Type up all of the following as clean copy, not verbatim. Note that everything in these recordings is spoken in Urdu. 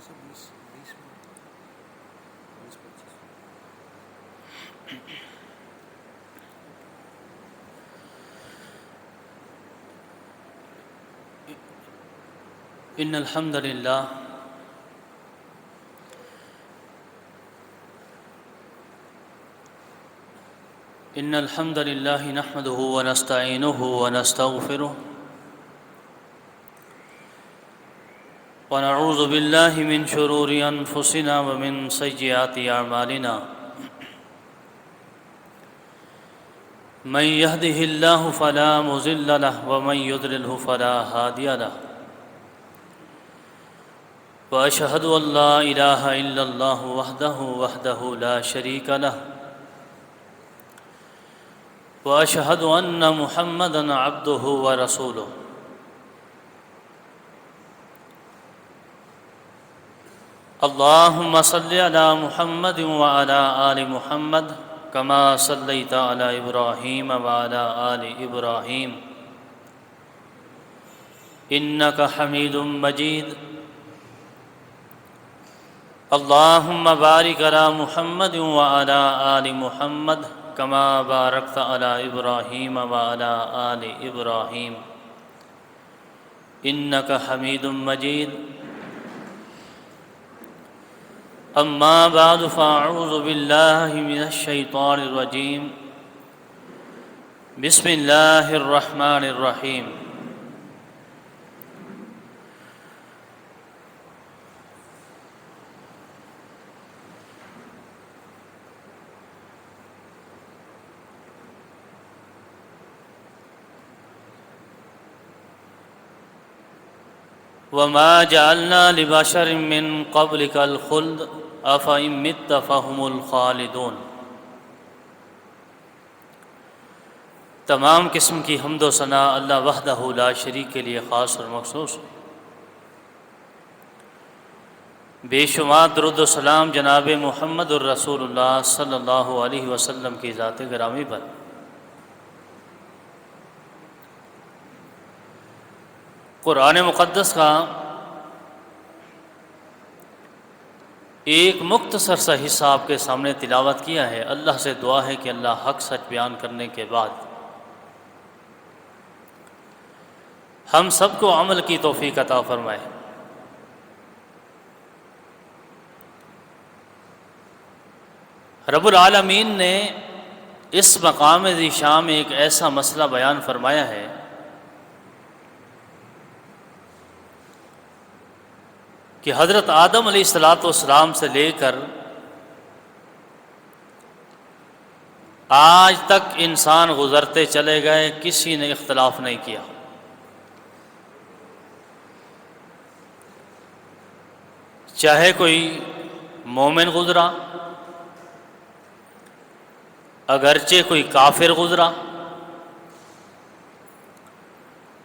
سے 20 منٹ 20-25۔ إن الحمد لله نحمده ونستعينه ونستغفره ونعوذ بالله من شرور أنفسنا ومن سيئات أعمالنا من يهده الله فلا مضل له ومن يضلله فلا هادي له وأشهد أن لا إله إلا الله وحده لا شريك له وأشهد أن محمدًا عبده ورسوله اللهم صل على محمد وعلى آل محمد كما صليت على إبراهيم وعلى آل إبراهيم إنك حميد مجيد اللهم بارك على محمد وعلى آل محمد كما باركت على إبراهيم وعلى آل إبراهيم إنك حميد مجيد أما بعد فأعوذ بالله من الشيطان الرجيم بسم الله الرحمن الرحيم وما جعلنا لبشر من قبلك الخلد أفإن مت فهم الخالدون۔ تمام قسم کی حمد و ثنا اللہ وحدہ لا شریک کے لیے خاص اور مخصوص ہے۔ بے شمار درود و سلام جناب محمد الرسول اللہ صلی اللہ علیہ وسلم کی ذات گرامی پر۔ قرآن مقدس کا ایک مختصر سا حصہ آپ کے سامنے تلاوت کیا ہے۔ اللہ سے دعا ہے کہ اللہ حق سچ بیان کرنے کے بعد ہم سب کو عمل کی توفیق عطا فرمائے۔ رب العالمین نے اس مقام ذی شان میں ایک ایسا مسئلہ بیان فرمایا ہے کہ حضرت آدم علیہ السلام سے لے کر آج تک انسان گزرتے چلے گئے، کسی نے اختلاف نہیں کیا۔ چاہے کوئی مومن گزرا، اگرچہ کوئی کافر گزرا،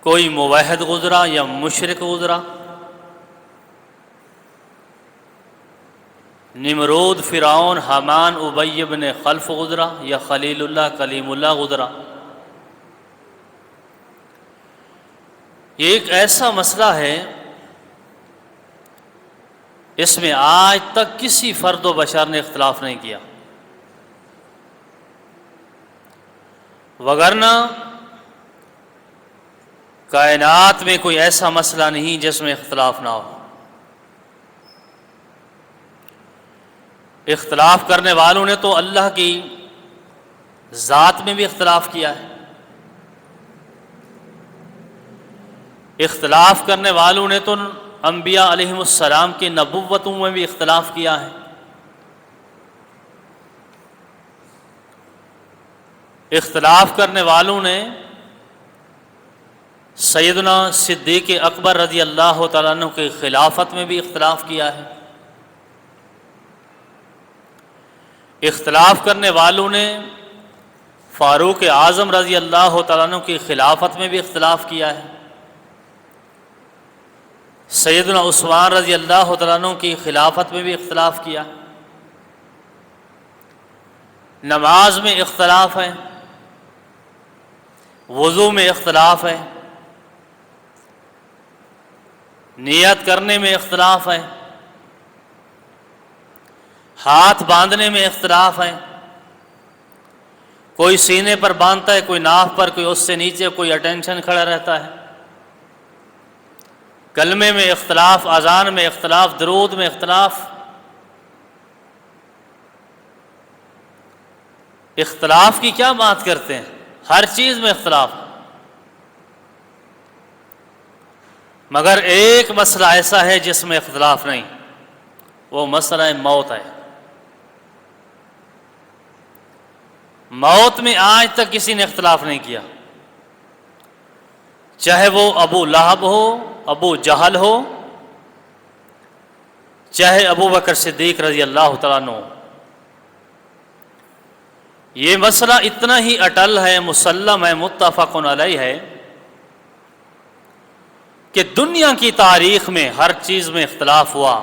کوئی موحد گزرا یا مشرک گزرا، نمرود، فرعون، حامان، ابی بن خلف گزرا یا خلیل اللہ کلیم اللہ گزرا۔ یہ ایک ایسا مسئلہ ہے اس میں آج تک کسی فرد و بشر نے اختلاف نہیں کیا، وگرنہ کائنات میں کوئی ایسا مسئلہ نہیں جس میں اختلاف نہ ہو۔ اختلاف کرنے والوں نے تو اللہ کی ذات میں بھی اختلاف کیا ہے، اختلاف کرنے والوں نے تو انبیاء علیہم السلام کی نبوتوں میں بھی اختلاف کیا ہے، اختلاف کرنے والوں نے سیدنا صدیق اکبر رضی اللہ تعالیٰ عنہ کی خلافت میں بھی اختلاف کیا ہے، اختلاف کرنے والوں نے فاروق اعظم رضی اللہ تعالیٰ عنہ کی خلافت میں بھی اختلاف کیا ہے، سیدنا عثمان رضی اللہ تعالیٰ عنہ کی خلافت میں بھی اختلاف کیا۔ نماز میں اختلاف ہے، وضو میں اختلاف ہے، نیت کرنے میں اختلاف ہے، ہاتھ باندھنے میں اختلاف ہے، کوئی سینے پر باندھتا ہے، کوئی ناف پر، کوئی اس سے نیچے، کوئی اٹینشن کھڑا رہتا ہے۔ کلمے میں اختلاف، اذان میں اختلاف، درود میں اختلاف، اختلاف کی کیا بات کرتے ہیں، ہر چیز میں اختلاف۔ مگر ایک مسئلہ ایسا ہے جس میں اختلاف نہیں، وہ مسئلہ موت ہے۔ موت میں آج تک کسی نے اختلاف نہیں کیا، چاہے وہ ابو لہب ہو، ابو جہل ہو، چاہے ابو بکر صدیق رضی اللہ تعالیٰ عنہ۔ یہ مسئلہ اتنا ہی اٹل ہے، مسلم ہے، متفق علیہ ہے کہ دنیا کی تاریخ میں ہر چیز میں اختلاف ہوا،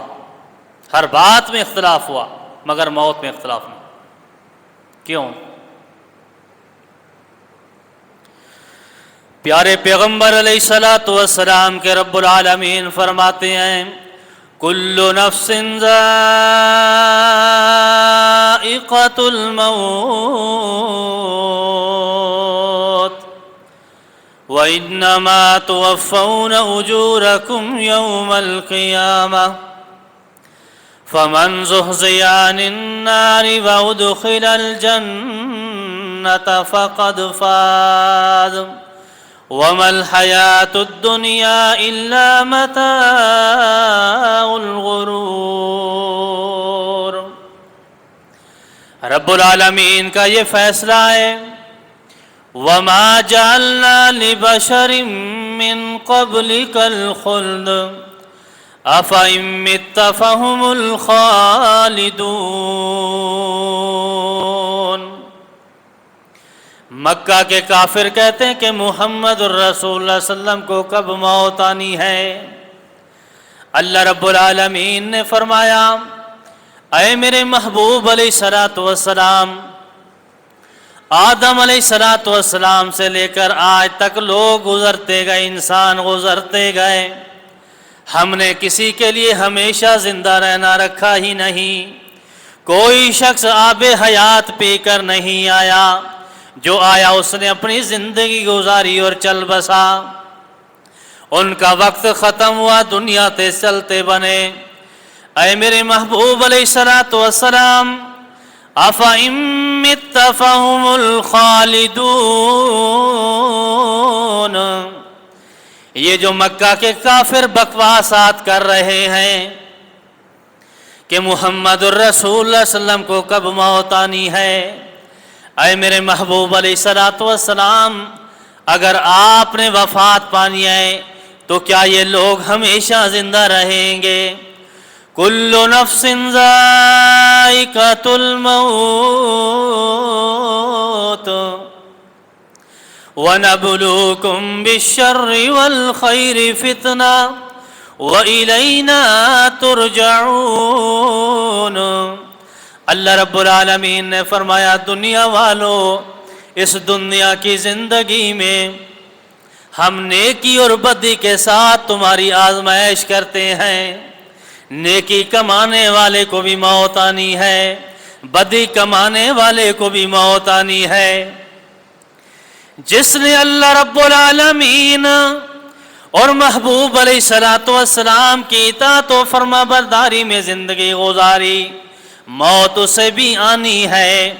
ہر بات میں اختلاف ہوا، مگر موت میں اختلاف نہیں۔ کیوں؟ پیارے پیغمبر علیہ الصلوۃ والسلام کے رب العالمین فرماتے ہیں کل نفس ذائقۃ الموت وَإِنَّمَا تُوَفَّوْنَ أُجُورَكُمْ يَوْمَ الْقِيَامَةِ فَمَنْ زُحْزِحَ عَنِ النَّارِ وَأُدْخِلَ الْجَنَّةَ فَقَدْ فَازَ وَمَا الْحَيَاةُ الدُّنْيَا إِلَّا مَتَاعُ الْغُرُورِ۔ رب العالمین کا یہ فیصلہ ہے وَمَا جَعَلْنَا لِبَشَرٍ مِّن قَبْلِكَ الْخُلْدَ أَفَإِن مِّتَّ فَهُمُ الْخَالِدُونَ۔ مکہ کے کافر کہتے ہیں کہ محمد الرسول اللہ علیہ وسلم کو کب موت آنی ہے؟ اللہ رب العالمین نے فرمایا اے میرے محبوب علیہ الصلوۃ والسلام، آدم علیہ الصلوۃ والسلام سے لے کر آج تک لوگ گزرتے گئے، انسان گزرتے گئے، ہم نے کسی کے لیے ہمیشہ زندہ رہنا رکھا ہی نہیں۔ کوئی شخص آب حیات پی کر نہیں آیا، جو آیا اس نے اپنی زندگی گزاری اور چل بسا، ان کا وقت ختم ہوا، دنیا تے چلتے بنے۔ اے میرے محبوب علیہ الصلوۃ والسلام أَفَإِن مِّتَّ فَهُمُ الْخَالِدُونَ۔ یہ جو مکہ کے کافر بکواسات کر رہے ہیں کہ محمد الرسول اللہ علیہ وسلم کو کب موت آنی ہے، اے میرے محبوب علیہ الصلوۃ والسلام، اگر آپ نے وفات پانی ہے تو کیا یہ لوگ ہمیشہ زندہ رہیں گے؟ کل نفس ذائقۃ الموت وَنَبْلُوكُمْ بِالشَّرِّ وَالْخَيْرِ فِتْنَةً وَإِلَيْنَا تُرْجَعُونَ۔ اللہ رب العالمین نے فرمایا دنیا والو، اس دنیا کی زندگی میں ہم نیکی اور بدی کے ساتھ تمہاری آزمائش کرتے ہیں۔ نیکی کمانے والے کو بھی موت آنی ہے، بدی کمانے والے کو بھی موت آنی ہے۔ جس نے اللہ رب العالمین اور محبوب علیہ الصلوۃ والسلام کی اطاعت و فرما برداری میں زندگی گزاری، موت اسے بھی آنی ہے۔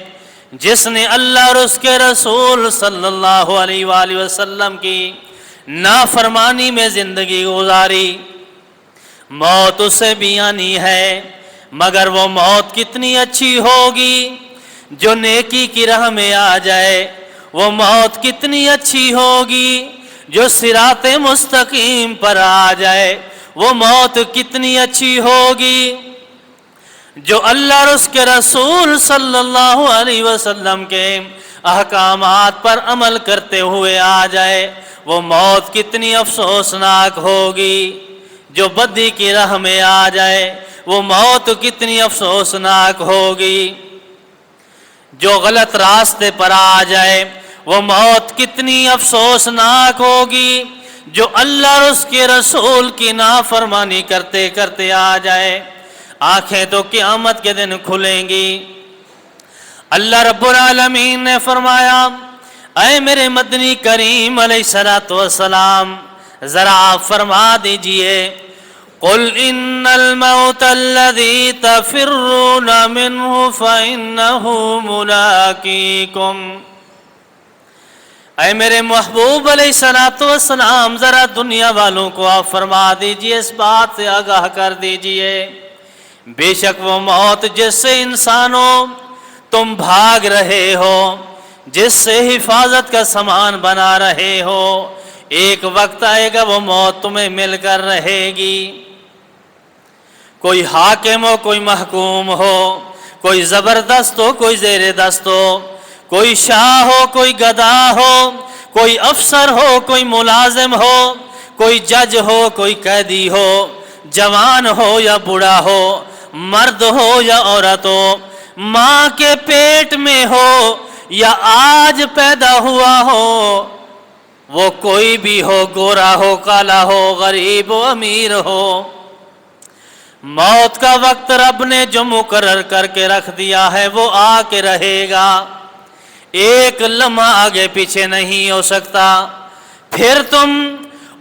جس نے اللہ اور اس کے رسول صلی اللہ علیہ وآلہ وسلم کی نافرمانی میں زندگی گزاری، موت اسے بھی آنی ہے۔ مگر وہ موت کتنی اچھی ہوگی جو نیکی کی راہ میں آ جائے، وہ موت کتنی اچھی ہوگی جو صراط مستقیم پر آ جائے، وہ موت کتنی اچھی ہوگی جو اللہ اور اس کے رسول صلی اللہ علیہ وسلم کے احکامات پر عمل کرتے ہوئے آ جائے، وہ موت کتنی افسوسناک ہوگی۔ جو بدی کی راہ میں آ جائے وہ موت کتنی افسوسناک ہوگی۔ جو غلط راستے پر آ جائے وہ موت کتنی افسوسناک ہوگی۔ جو اللہ اور اس کے رسول کی نافرمانی کرتے کرتے آ جائے، آنکھیں تو قیامت کے دن کھلیں گی۔ اللہ رب العالمین نے فرمایا اے میرے مدنی کریم علیہ الصلوۃ والسلام ذرا آپ فرما دیجئے قل ان الموت الذی تفرون منہ فإنہ ملاقیکم، اے میرے محبوب علیہ الصلوۃ والسلام ذرا دنیا والوں کو آپ فرما دیجئے، اس بات سے آگاہ کر دیجئے بے شک وہ موت جس سے انسانوں تم بھاگ رہے ہو، جس سے حفاظت کا سامان بنا رہے ہو، ایک وقت آئے گا وہ موت تمہیں مل کر رہے گی۔ کوئی حاکم ہو، کوئی محکوم ہو، کوئی زبردست ہو، کوئی زیر دست ہو، کوئی شاہ ہو، کوئی گدا ہو، کوئی افسر ہو، کوئی ملازم ہو، کوئی جج ہو، کوئی قیدی ہو، جوان ہو یا بوڑھا ہو، مرد ہو یا عورت ہو، ماں کے پیٹ میں ہو یا آج پیدا ہوا ہو، وہ کوئی بھی ہو، گورا ہو، کالا ہو، غریب ہو، امیر ہو، موت کا وقت رب نے جو مقرر کر کے رکھ دیا ہے وہ آ کے رہے گا، ایک لمحہ آگے پیچھے نہیں ہو سکتا۔ پھر تم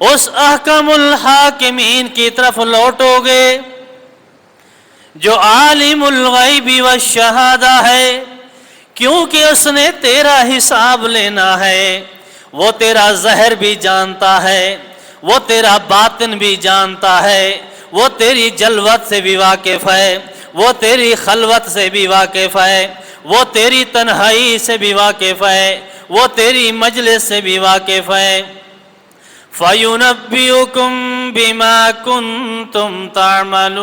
اس احکم الحاکمین کی طرف لوٹو گے جو عالم الغیب والشہادہ ہے، کیونکہ اس نے تیرا حساب لینا ہے، وہ تیرا ظاہر بھی جانتا ہے، وہ تیرا باطن بھی جانتا ہے، وہ تیری جلوت سے بھی واقف ہے، وہ تیری خلوت سے بھی واقف ہے، وہ تیری تنہائی سے بھی واقف ہے، وہ تیری مجلس سے بھی واقف ہے۔ فَيُنَبِّئُكُم بِمَا كُنتُمْ تَعْمَلُونَ،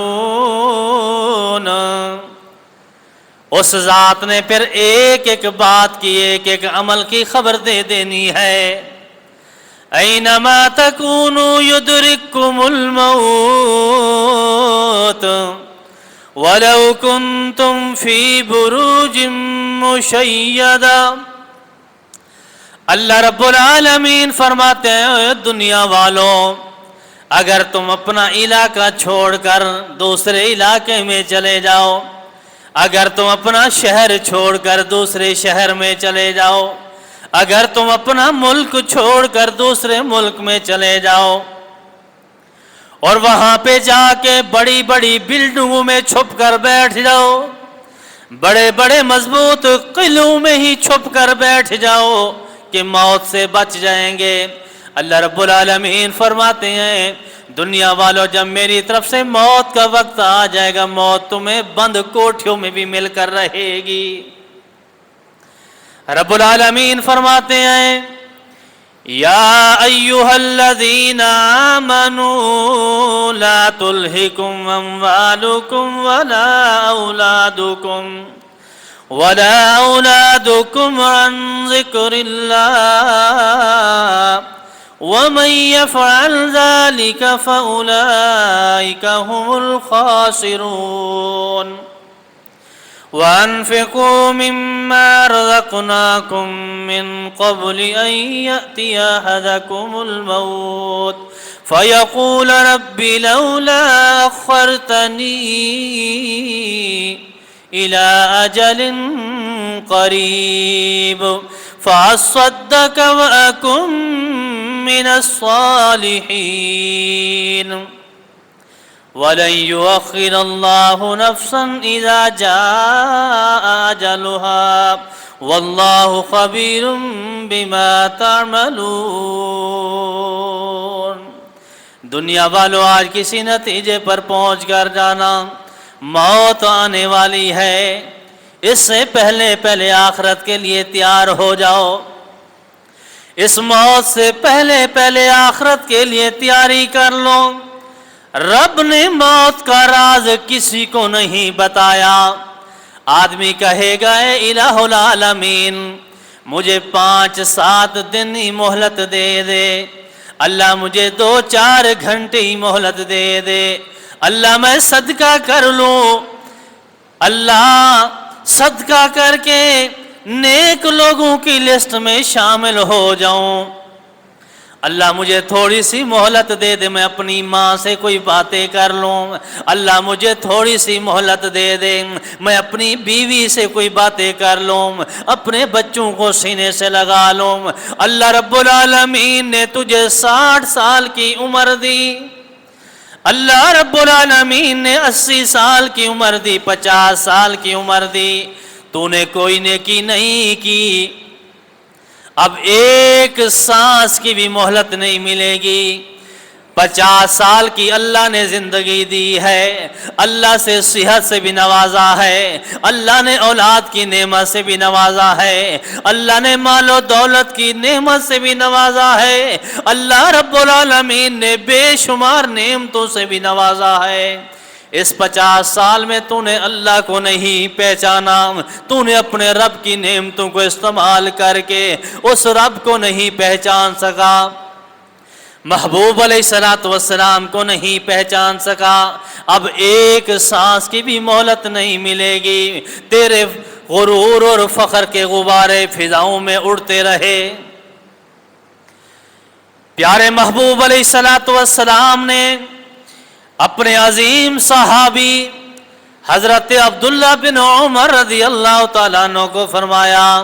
اس ذات نے پھر ایک ایک بات کی، ایک ایک عمل کی خبر دے دینی ہے۔ اَيْنَمَا تَكُونُوا يُدْرِككُّمُ الْمَوْتُ وَلَوْ كُنْتُمْ فِي بُرُوجٍ مُشَيَّدَةٍ، اللہ رب العالمین فرماتے ہیں دنیا والوں اگر تم اپنا علاقہ چھوڑ کر دوسرے علاقے میں چلے جاؤ، اگر تم اپنا شہر چھوڑ کر دوسرے شہر میں چلے جاؤ، اگر تم اپنا ملک چھوڑ کر دوسرے ملک میں چلے جاؤ اور وہاں پہ جا کے بڑی بڑی بلڈنگوں میں چھپ کر بیٹھ جاؤ، بڑے بڑے مضبوط قلعوں میں ہی چھپ کر بیٹھ جاؤ کہ موت سے بچ جائیں گے، اللہ رب العالمین فرماتے ہیں دنیا والوں جب میری طرف سے موت کا وقت آ جائے گا موت تمہیں بند کوٹھیوں میں بھی مل کر رہے گی۔ رب العالمین فرماتے ہیں یا ایھا الذین آمنوا لا تلہکم اموالکم ولا اولادکم عن ذکر اللہ ومن يفعل ذلك فأولئك هم الخاسرون وأنفقوا مما رزقناكم من قبل أن يأتي أحدكم الموت فيقول رب لولا أخرتني إلى أجل قريب فأصدق وأكن من الصالحين ولن يؤخر الله نفسا إذا جاء أجلها والله خبير بما تعملون۔ دنیا والوں آج کسی نتیجے پر پہنچ کر جانا، موت آنے والی ہے، اس سے پہلے پہلے آخرت کے لیے تیار ہو جاؤ، اس موت سے پہلے پہلے آخرت کے لیے تیاری کر لو۔ رب نے موت کا راز کسی کو نہیں بتایا، آدمی کہے گا اے الہ العالمین مجھے 5-7 دن ہی مہلت دے دے، اللہ مجھے 2-4 گھنٹے ہی مہلت دے دے، اللہ میں صدقہ کر لوں، اللہ صدقہ کر کے نیک لوگوں کی لسٹ میں شامل ہو جاؤں۔ اللہ مجھے تھوڑی سی مہلت دے دے، میں اپنی ماں سے کوئی باتیں کر لوں، اللہ مجھے تھوڑی سی مہلت دے دے، میں اپنی بیوی سے کوئی باتیں کر لوں، اپنے بچوں کو سینے سے لگا لوں۔ اللہ رب العالمین نے تجھے 60 سال کی عمر دی، اللہ رب العالمین نے 80 سال کی عمر دی، 50 سال کی عمر دی، تو نے کوئی نیکی نہیں کی، اب ایک سانس کی بھی مہلت نہیں ملے گی۔ 50 سال کی اللہ نے زندگی دی ہے، اللہ سے صحت سے بھی نوازا ہے، اللہ نے اولاد کی نعمت سے بھی نوازا ہے، اللہ نے مال و دولت کی نعمت سے بھی نوازا ہے، اللہ رب العالمین نے بے شمار نعمتوں سے بھی نوازا ہے۔ اس 50 سال میں تو نے اللہ کو نہیں پہچانا، تو نے اپنے رب کی نعمتوں کو استعمال کر کے اس رب کو نہیں پہچان سکا، محبوب علیہ السلام کو نہیں پہچان سکا، اب ایک سانس کی بھی مہلت نہیں ملے گی، تیرے غرور اور فخر کے غبارے فضاؤں میں اڑتے رہے۔ پیارے محبوب علیہ السلام نے اپنے عظیم صحابی حضرت عبداللہ بن عمر رضی اللہ تعالیٰ عنہ کو فرمایا،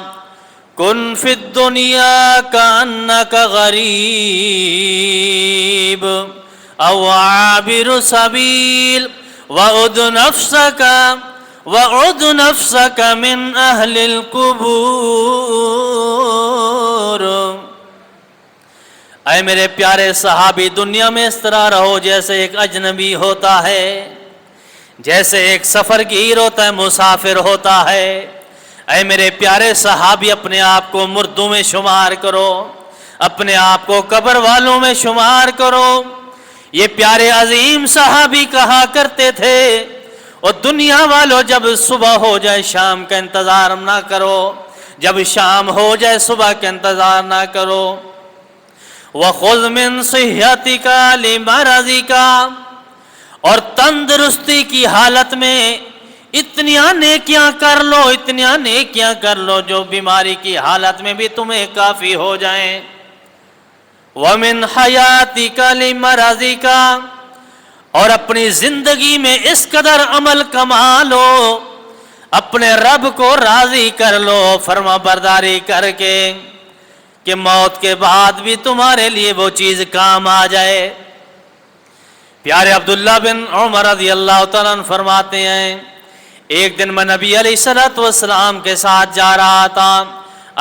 کن فی الدنیا کأنک غریب او عابر سبیل وعد نفسک من اہل القبور۔ اے میرے پیارے صحابی، دنیا میں اس طرح رہو جیسے ایک اجنبی ہوتا ہے، جیسے ایک سفر گیر ہوتا ہے، مسافر ہوتا ہے۔ اے میرے پیارے صحابی، اپنے آپ کو مردوں میں شمار کرو، اپنے آپ کو قبر والوں میں شمار کرو۔ یہ پیارے عظیم صحابی کہا کرتے تھے، اور دنیا والوں جب صبح ہو جائے شام کا انتظار نہ کرو، جب شام ہو جائے صبح کا انتظار نہ کرو۔ وَخُذْ مِنْ صِحَّتِكَ لِمَرَضِكَ، اور تندرستی کی حالت میں اتنیاں نیکیاں کر لو، اتنیاں نیکیاں کر لو جو بیماری کی حالت میں بھی تمہیں کافی ہو جائیں۔ وَمِنْ حَيَاتِكَ لِمَرَضِكَ، اور اپنی زندگی میں اس قدر عمل کما لو، اپنے رب کو راضی کر لو فرما برداری کر کے، کہ موت کے بعد بھی تمہارے لیے وہ چیز کام آ جائے۔ پیارے عبداللہ بن عمر رضی اللہ تعالیٰ عنہ فرماتے ہیں، ایک دن میں نبی علیہ السلام کے ساتھ جا رہا تھا،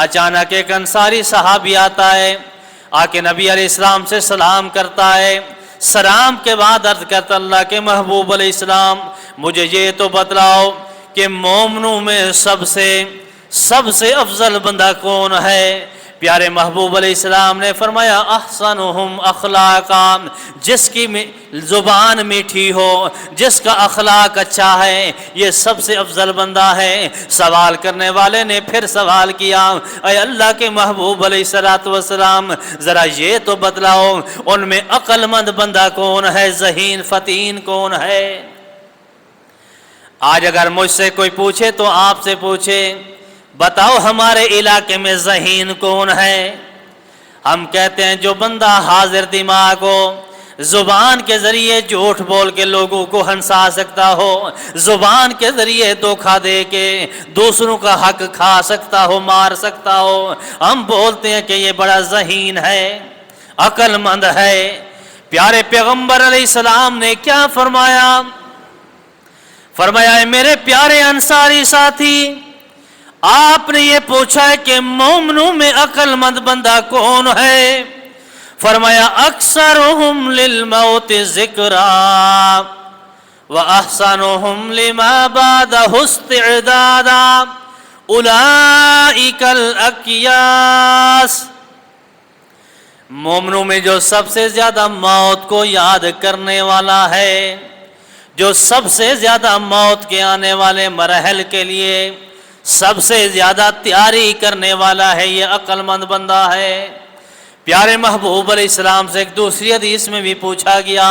اچانک ایک انصاری صحابی آتا ہے، آ کے نبی علیہ السلام سے سلام کرتا ہے، سلام کے بعد عرض کرتا، اللہ کے محبوب علیہ السلام مجھے یہ تو بتلاؤ کہ مومنوں میں سب سے افضل بندہ کون ہے؟ پیارے محبوب علیہ السلام نے فرمایا، احسنہم اخلاقا، جس کی زبان میٹھی ہو، جس کا اخلاق اچھا ہے، یہ سب سے افضل بندہ ہے۔ سوال کرنے والے نے پھر سوال کیا، اے اللہ کے محبوب علیہ السلام ذرا یہ تو بتلاؤ ان میں عقل مند بندہ کون ہے، ذہین فطین کون ہے؟ آج اگر مجھ سے کوئی پوچھے تو آپ سے پوچھے، بتاؤ ہمارے علاقے میں ذہین کون ہے؟ ہم کہتے ہیں جو بندہ حاضر دماغ ہو، زبان کے ذریعے جھوٹ بول کے لوگوں کو ہنسا سکتا ہو، زبان کے ذریعے دھوکہ دے کے دوسروں کا حق کھا سکتا ہو، مار سکتا ہو، ہم بولتے ہیں کہ یہ بڑا ذہین ہے، عقل مند ہے۔ پیارے پیغمبر علیہ السلام نے کیا فرمایا؟ فرمایا، اے میرے پیارے انصاری ساتھی، آپ نے یہ پوچھا ہے کہ مومنوں میں عقل مند بندہ کون ہے؟ فرمایا، اکثرہم للموت ذکرا واحسنہم لما بعدہ استعدادا اولئک الاکیاس۔ مومنوں میں جو سب سے زیادہ موت کو یاد کرنے والا ہے، جو سب سے زیادہ موت کے آنے والے مراحل کے لیے سب سے زیادہ تیاری کرنے والا ہے، یہ عقل مند بندہ ہے۔ پیارے محبوب علیہ السلام سے ایک دوسری حدیث میں بھی پوچھا گیا،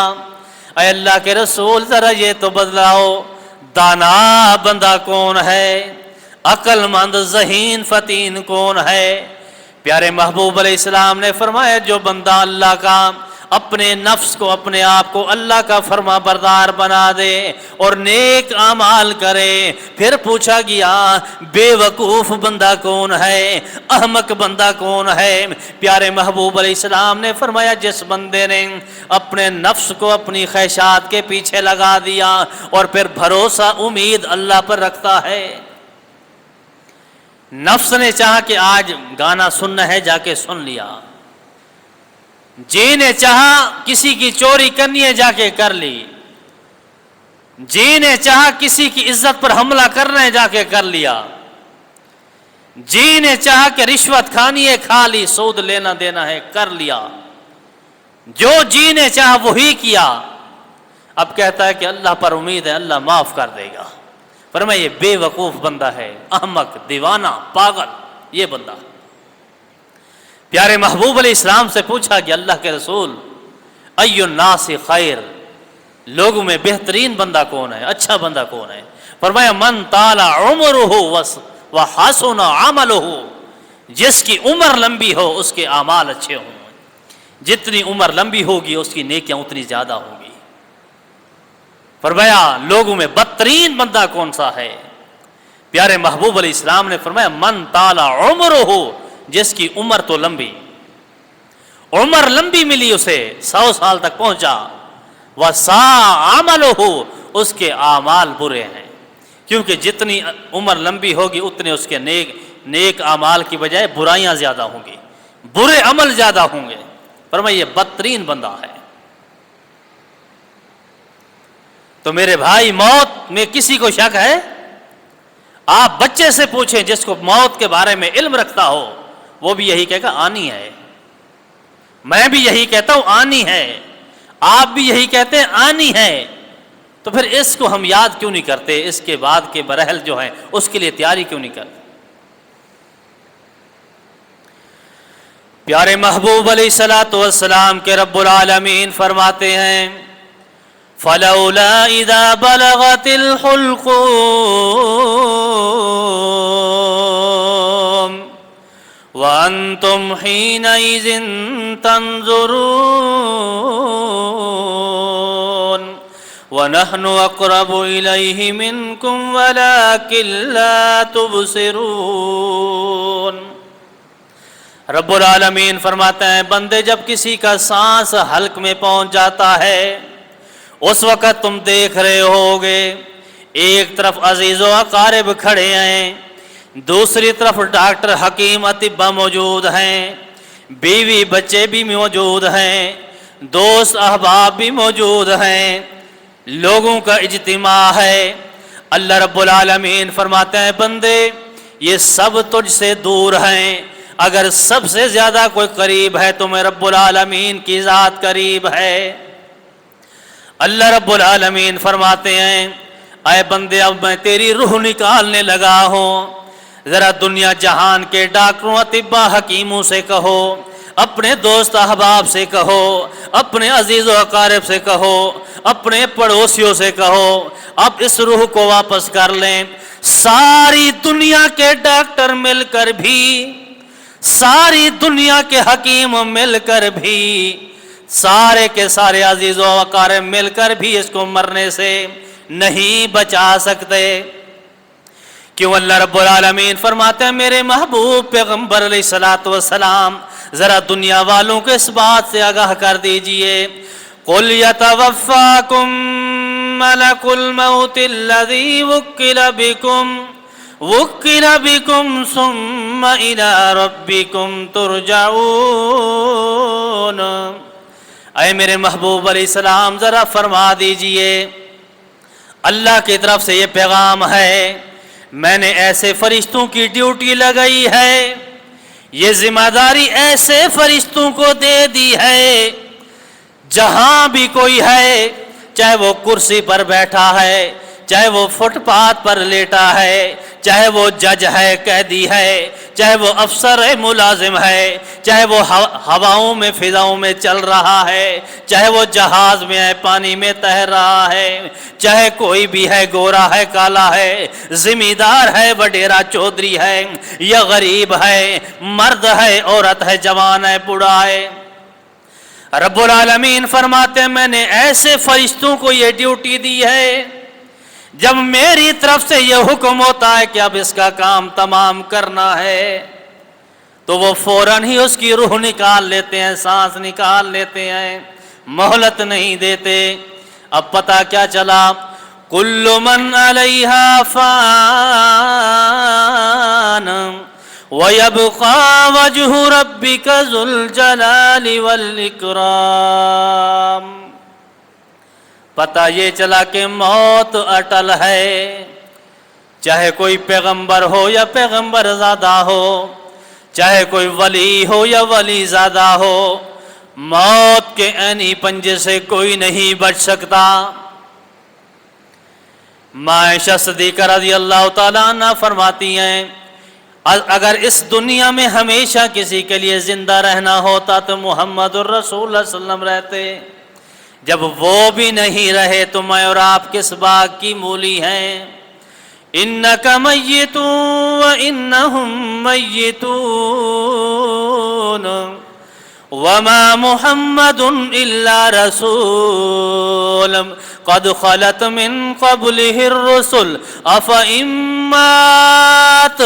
اے اللہ کے رسول ذرا یہ تو بدلاؤ دانا بندہ کون ہے، عقل مند ذہین فطین کون ہے؟ پیارے محبوب علیہ السلام نے فرمایا جو بندہ اللہ کا اپنے نفس کو اپنے آپ کو اللہ کا فرما بردار بنا دے اور نیک اعمال کرے، پھر پوچھا گیا بے وقوف بندہ کون ہے، احمق بندہ کون ہے؟ پیارے محبوب علیہ السلام نے فرمایا جس بندے نے اپنے نفس کو اپنی خواہشات کے پیچھے لگا دیا اور پھر بھروسہ امید اللہ پر رکھتا ہے۔ نفس نے چاہا کہ آج گانا سننا ہے، جا کے سن لیا، جی نے چاہا کسی کی چوری کرنی ہے، جا کے کر لی، جی نے چاہا کسی کی عزت پر حملہ کرنا ہے، جا کے کر لیا، جی نے چاہا کہ رشوت کھانی ہے، کھا لی، سود لینا دینا ہے، کر لیا، جو جی نے چاہا وہی کیا۔ اب کہتا ہے کہ اللہ پر امید ہے اللہ معاف کر دے گا۔ فرمایا یہ بے وقوف بندہ ہے، احمق، دیوانہ، پاگل، یہ بندہ۔ پیارے محبوب علیہ السلام سے پوچھا کہ اللہ کے رسول ای الناس خیر، لوگوں میں بہترین بندہ کون ہے، اچھا بندہ کون ہے؟ فرمایا من طال عمرہ وحسن عملہ، جس کی عمر لمبی ہو اس کے اعمال اچھے ہوں، جتنی عمر لمبی ہوگی اس کی نیکیاں اتنی زیادہ ہوں گی۔ فرمایا لوگوں میں بدترین بندہ کون سا ہے؟ پیارے محبوب علیہ السلام نے فرمایا من طال عمرہ، جس کی عمر تو لمبی، عمر لمبی ملی اسے، 100 سال تک پہنچا، وساء عملہ، اس کے اعمال برے ہیں، کیونکہ جتنی عمر لمبی ہوگی اتنے اس کے نیک اعمال کی بجائے برائیاں زیادہ ہوں گی، برے عمل زیادہ ہوں گے۔ فرمایا یہ بدترین بندہ ہے۔ تو میرے بھائی موت میں کسی کو شک ہے؟ آپ بچے سے پوچھیں جس کو موت کے بارے میں علم رکھتا ہو، وہ بھی یہی کہے گا آنی ہے، میں بھی یہی کہتا ہوں آنی ہے، آپ بھی یہی کہتے ہیں آنی ہے، تو پھر اس کو ہم یاد کیوں نہیں کرتے؟ اس کے بعد کے برحل جو ہیں اس کے لیے تیاری کیوں نہیں کرتے؟ پیارے محبوب علیہ الصلوۃ والسلام کے رب العالمین فرماتے ہیں فَلَوْلَا إِذَا بَلَغَتِ الْحُلْقُومَ وَأَنْتُمْ حِينَئِذٍ تَنْظُرُونَ وَنَحْنُ أَقْرَبُ إِلَيْهِ مِنْكُمْ وَلَكِنْ لَا تُبْصِرُونَ۔ رب العالمین فرماتے ہیں بندے جب کسی کا سانس حلق میں پہنچ جاتا ہے اس وقت تم دیکھ رہے ہوگے ایک طرف عزیز و اقارب کھڑے ہیں، دوسری طرف ڈاکٹر حکیم اطباء موجود ہیں، بیوی بچے بھی موجود ہیں، دوست احباب بھی موجود ہیں، لوگوں کا اجتماع ہے۔ اللہ رب العالمین فرماتے ہیں بندے یہ سب تجھ سے دور ہیں، اگر سب سے زیادہ کوئی قریب ہے تو میں رب العالمین کی ذات قریب ہے۔ اللہ رب العالمین فرماتے ہیں اے بندے اب میں تیری روح نکالنے لگا ہوں، ذرا دنیا جہان کے ڈاکٹروں اطباء حکیموں سے کہو، اپنے دوست احباب سے کہو، اپنے عزیز و اقارب سے کہو، اپنے پڑوسیوں سے کہو اب اس روح کو واپس کر لیں۔ ساری دنیا کے ڈاکٹر مل کر بھی، ساری دنیا کے حکیم مل کر بھی، سارے کے سارے عزیز و اقارب مل کر بھی اس کو مرنے سے نہیں بچا سکتے۔ کیوں؟ اللہ رب العالمین فرماتے ہیں میرے محبوب پیغمبر علیہ الصلوۃ والسلام ذرا دنیا والوں کو اس بات سے آگاہ کر دیجئے قُلْ يَتَوَفَّاكُمْ مَلَكُ الْمَوْتِ الَّذِي وُكِّلَ بِكُمْ ثُمَّ إِلَىٰ رَبِّكُمْ تُرْجَعُونَ۔ اے میرے محبوب علیہ السلام ذرا فرما دیجئے اللہ کی طرف سے یہ پیغام ہے، میں نے ایسے فرشتوں کی ڈیوٹی لگائی ہے، یہ ذمہ داری ایسے فرشتوں کو دے دی ہے، جہاں بھی کوئی ہے چاہے وہ کرسی پر بیٹھا ہے، چاہے وہ فٹ پاتھ پر لیٹا ہے، چاہے وہ جج ہے، قیدی ہے، چاہے وہ افسر ہے ملازم ہے، چاہے وہ ہواؤں میں فضاؤں میں چل رہا ہے، چاہے وہ جہاز میں ہے پانی میں تیر رہا ہے، چاہے کوئی بھی ہے گورا ہے کالا ہے، زمیندار ہے وڈیرا چودھری ہے یا غریب ہے، مرد ہے عورت ہے جوان ہے بوڑھا ہے، رب العالمین فرماتے ہیں میں نے ایسے فرشتوں کو یہ ڈیوٹی دی ہے، جب میری طرف سے یہ حکم ہوتا ہے کہ اب اس کا کام تمام کرنا ہے تو وہ فوراً ہی اس کی روح نکال لیتے ہیں، سانس نکال لیتے ہیں، مہلت نہیں دیتے۔ اب پتہ کیا چلا؟ کل من علیہا فان وَيَبْقَى وَجْهُ رَبِّكَ ذُو الْجَلَالِ وَالْإِكْرَامِ۔ پتہ یہ چلا کہ موت اٹل ہے، چاہے کوئی پیغمبر ہو یا پیغمبر زادہ ہو، چاہے کوئی ولی ہو یا ولی زادہ ہو، موت کے عینی پنجے سے کوئی نہیں بچ سکتا۔ عائشہ صدیقہ رضی اللہ تعالیٰ عنہ فرماتی ہیں اگر اس دنیا میں ہمیشہ کسی کے لیے زندہ رہنا ہوتا تو محمد الرسول اللہ صلی اللہ علیہ وسلم رہتے، جب وہ بھی نہیں رہے تو میں اور آپ کس باغ کی مولی ہیں۔ انک میت وانہم میتون وما محمد الا رسول قد خلت من قبلہ الرسل افئن مات۔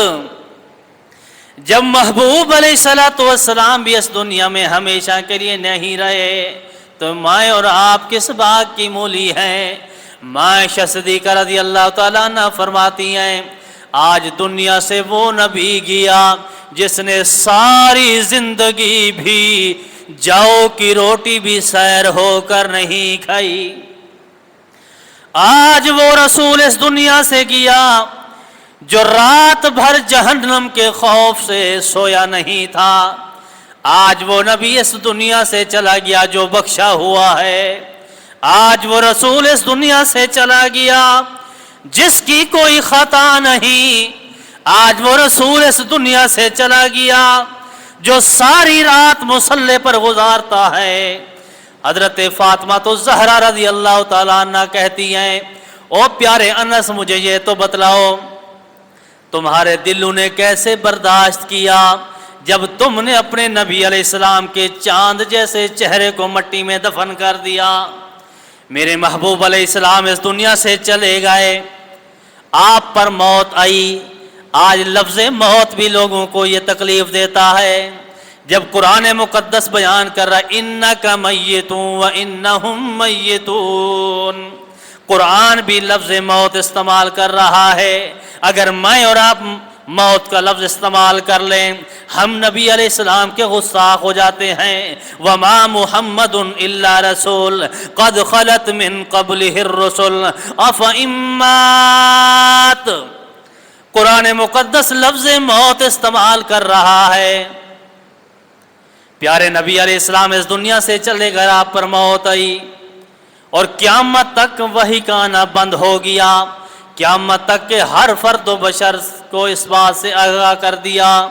جب محبوب علیہ السلام بھی اس دنیا میں ہمیشہ کے لیے نہیں رہے تو میں اور آپ کس باغ کی مولی ہیں۔ عائشہ صدیقہ رضی اللہ تعالیٰ عنہ فرماتی ہیں آج دنیا سے وہ نبی گیا جس نے ساری زندگی بھی جاؤ کی روٹی بھی سیر ہو کر نہیں کھائی۔ آج وہ رسول اس دنیا سے گیا جو رات بھر جہنم کے خوف سے سویا نہیں تھا۔ آج وہ نبی اس دنیا سے چلا گیا جو بخشا ہوا ہے۔ آج وہ رسول اس دنیا سے چلا گیا جس کی کوئی خطا نہیں۔ آج وہ رسول اس دنیا سے چلا گیا جو ساری رات مصلی پر گزارتا ہے۔ حضرت فاطمہ تو زہرا رضی اللہ تعالیٰ عنہ کہتی ہیں او پیارے انس مجھے یہ تو بتلاؤ تمہارے دلوں نے کیسے برداشت کیا جب تم نے اپنے نبی علیہ السلام کے چاند جیسے چہرے کو مٹی میں دفن کر دیا۔ میرے محبوب علیہ السلام اس دنیا سے چلے گئے، آپ پر موت آئی۔ آج لفظ موت بھی لوگوں کو یہ تکلیف دیتا ہے جب قرآن مقدس بیان کر رہا ہے انک میت وانہم میتون، قرآن بھی لفظ موت استعمال کر رہا ہے۔ اگر میں اور آپ موت کا لفظ استعمال کر لیں ہم نبی علیہ السلام کے گستاخ ہو جاتے ہیں۔ وما محمد الا رسول قد خلت من قبلہ الرسل افئن مات، قرآن مقدس لفظ موت استعمال کر رہا ہے۔ پیارے نبی علیہ السلام اس دنیا سے چلے گئے، آپ پر موت آئی اور قیامت تک وحی کا آنا بند ہو گیا۔ قیامت تک کے ہر فرد و بشر کو اس بات سے آگاہ کر دیا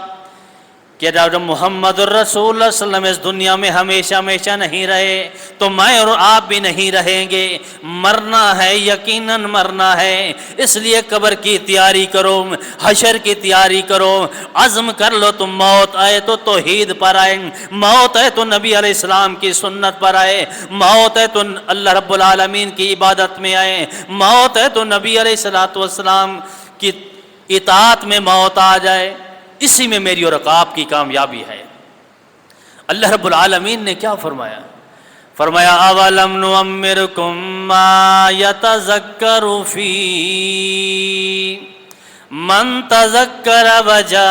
کہ جب محمد الرسول اللہ صلی اللہ علیہ وسلم اس دنیا میں ہمیشہ ہمیشہ نہیں رہے تو میں اور آپ بھی نہیں رہیں گے۔ مرنا ہے، یقیناً مرنا ہے، اس لیے قبر کی تیاری کرو، حشر کی تیاری کرو، عزم کر لو تم موت آئے تو توحید پر آئے، موت ہے تو نبی علیہ السلام کی سنت پر آئے، موت ہے تو اللہ رب العالمین کی عبادت میں آئے، موت ہے تو نبی علیہ السلام کی اطاعت میں موت آ جائے۔ اسی میں میری اور آپ کی کامیابی ہے۔ اللہ رب العالمین نے کیا فرمایا؟ فرمایا اولم نعمرکم ما یتذکر فی من تذکر وجاءکم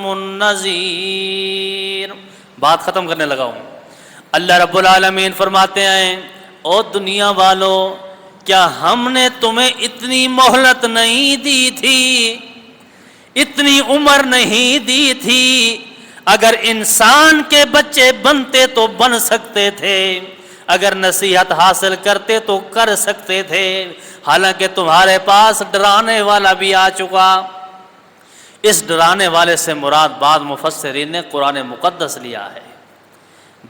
النذیر۔ بات ختم کرنے لگا ہوں۔ اللہ رب العالمین فرماتے ہیں او دنیا والو کیا ہم نے تمہیں اتنی مہلت نہیں دی تھی، اتنی عمر نہیں دی تھی؟ اگر انسان کے بچے بنتے تو بن سکتے تھے، اگر نصیحت حاصل کرتے تو کر سکتے تھے، حالانکہ تمہارے پاس ڈرانے والا بھی آ چکا۔ اس ڈرانے والے سے مراد بعض مفسرین نے قرآن مقدس لیا ہے،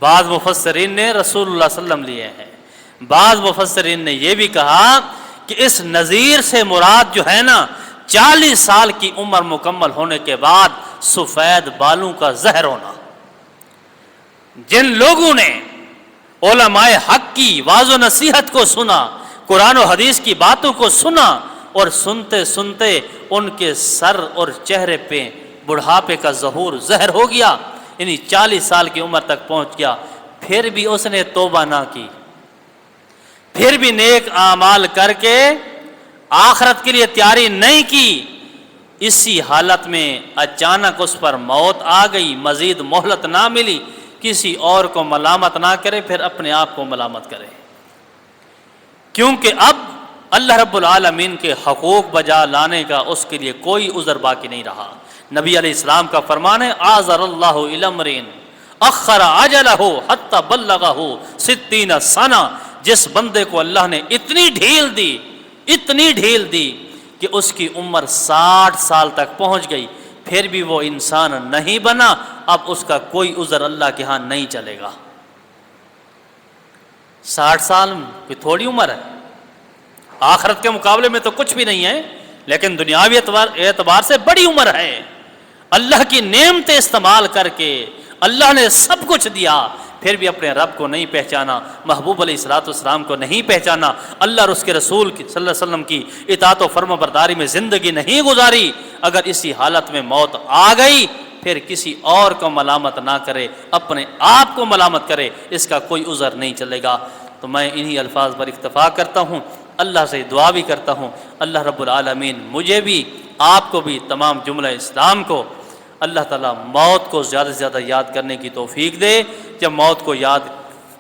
بعض مفسرین نے رسول اللہ صلی اللہ علیہ وسلم لیے ہیں، بعض مفسرین نے یہ بھی کہا کہ اس نذیر سے مراد جو ہے نا 40 سال کی عمر مکمل ہونے کے بعد سفید بالوں کا زہر ہونا۔ جن لوگوں نے علماء حق کی واعظ و نصیحت کو سنا، قرآن و حدیث کی باتوں کو سنا، اور سنتے سنتے ان کے سر اور چہرے پہ بڑھاپے کا ظہور ظاہر ہو گیا، یعنی 40 سال کی عمر تک پہنچ گیا، پھر بھی اس نے توبہ نہ کی، پھر بھی نیک اعمال کر کے آخرت کے لیے تیاری نہیں کی، اسی حالت میں اچانک اس پر موت آ گئی، مزید مہلت نہ ملی، کسی اور کو ملامت نہ کرے، پھر اپنے آپ کو ملامت کرے، کیونکہ اب اللہ رب العالمین کے حقوق بجا لانے کا اس کے لیے کوئی عذر باقی نہیں رہا۔ نبی علیہ السلام کا فرمان ہے آذر اللہ الی امرئ اخر اجلہ حتی بلغہ 60 سنہ، جس بندے کو اللہ نے اتنی ڈھیل دی کہ اس کی عمر 60 سال تک پہنچ گئی، پھر بھی وہ انسان نہیں بنا، اب اس کا کوئی عذر اللہ کے ہاں نہیں چلے گا۔ 60 سال کوئی تھوڑی عمر ہے، آخرت کے مقابلے میں تو کچھ بھی نہیں ہے، لیکن دنیاوی اعتبار سے بڑی عمر ہے۔ اللہ کی نعمتیں استعمال کر کے اللہ نے سب کچھ دیا، پھر بھی اپنے رب کو نہیں پہچانا، محبوب علیہ الصلوۃ والسلام کو نہیں پہچانا، اللہ اور اس کے رسول صلی اللہ علیہ وسلم کی اطاعت و فرما برداری میں زندگی نہیں گزاری، اگر اسی حالت میں موت آ گئی پھر کسی اور کو ملامت نہ کرے، اپنے آپ کو ملامت کرے، اس کا کوئی عذر نہیں چلے گا۔ تو میں انہی الفاظ پر اکتفا کرتا ہوں، اللہ سے دعا بھی کرتا ہوں اللہ رب العالمین مجھے بھی، آپ کو بھی، تمام جملہ اسلام کو اللہ تعالیٰ موت کو زیادہ سے زیادہ یاد کرنے کی توفیق دے۔ جب موت کو یاد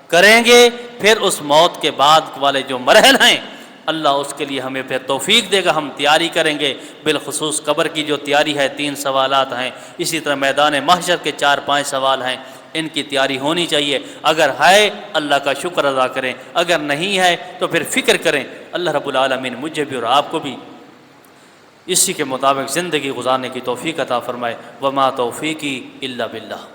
کریں گے پھر اس موت کے بعد والے جو مراحل ہیں اللہ اس کے لیے ہمیں پھر توفیق دے گا، ہم تیاری کریں گے، بالخصوص قبر کی جو تیاری ہے 3 سوالات ہیں، اسی طرح میدان محشر کے 4-5 سوال ہیں، ان کی تیاری ہونی چاہیے۔ اگر ہے اللہ کا شکر ادا کریں، اگر نہیں ہے تو پھر فکر کریں۔ اللہ رب العالمین مجھے بھی اور آپ کو بھی اسی کے مطابق زندگی گزارنے کی توفیق عطا فرمائے۔ وما توفیقی الا باللہ۔